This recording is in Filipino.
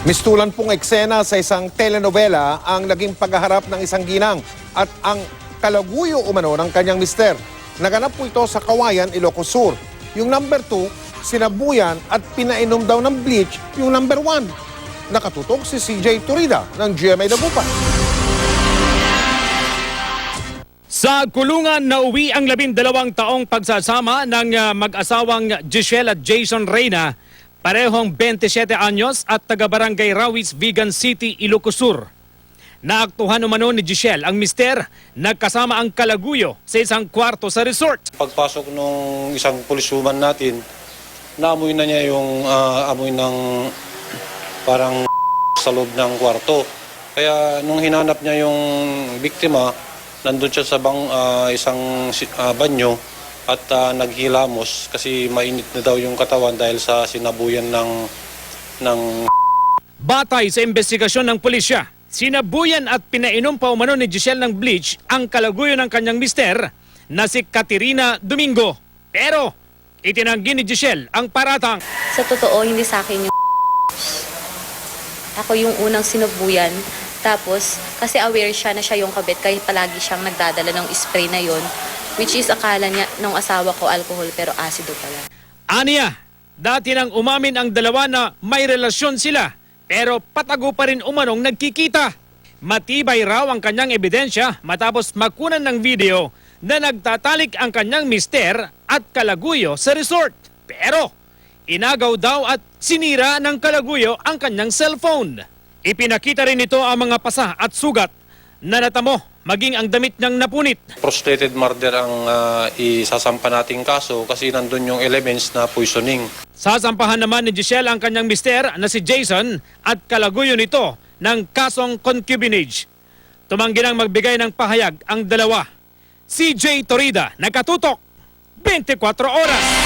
Mistulan pong eksena sa isang telenovela ang naging paghaharap ng isang ginang at ang kalaguyo umano ng kanyang mister. Naganap po ito sa Kawayan, Ilocos Sur. Yung number 2, sinabuyan at pinainom daw ng bleach yung number 1. Nakatutok si CJ Turida ng GMA Dagupan. Sa kulungan nauwi ang 12 taong pagsasama ng mag-asawang Giselle at Jason Reyna, parehong 27 anyos at taga-barangay Rawis, Vigan City, Ilocos Sur. Naaktuhan umano ni Giselle ang mister, nagkasama ang kalaguyo sa isang kwarto sa resort. Pagpasok nung isang pulisuman natin, naamoy na niya yung amoy ng parang sa loob ng kwarto. Kaya nung hinanap niya yung biktima, nandun siya sa isang banyo at naghilamos kasi mainit na daw yung katawan dahil sa sinabuyan ng Batay sa investigasyon ng pulisya, sinabuyan at pinainom pa umano ni Giselle ng bleach ang kalaguyo ng kanyang mister na si Caterina Domingo. Pero itinanggi ni Giselle ang paratang. Sa totoo, hindi sa akin yung ako yung unang sinubuyan. Tapos, kasi aware siya na siya yung kabit, kahit palagi siyang nagdadala ng spray na yon, which is akala niya nung asawa ko alcohol pero asido pala. Aniya, dati nang umamin ang dalawa na may relasyon sila, pero patago pa rin umanong nagkikita. Matibay raw ang kanyang ebidensya matapos makunan ng video na nagtatalik ang kanyang mister at kalaguyo sa resort. Pero inagaw daw at sinira ng kalaguyo ang kanyang cellphone. Ipinakita rin ito ang mga pasa at sugat na natamo, maging ang damit niyang napunit. frustrated murder ang isasampa nating kaso kasi nandun yung elements na poisoning. Sasampahan naman ni Giselle ang kanyang mister na si Jason at kalaguyo nito ng kasong concubinage. Tumanggi nang magbigay ng pahayag ang dalawa. CJ Turida, nakatutok, 24 oras.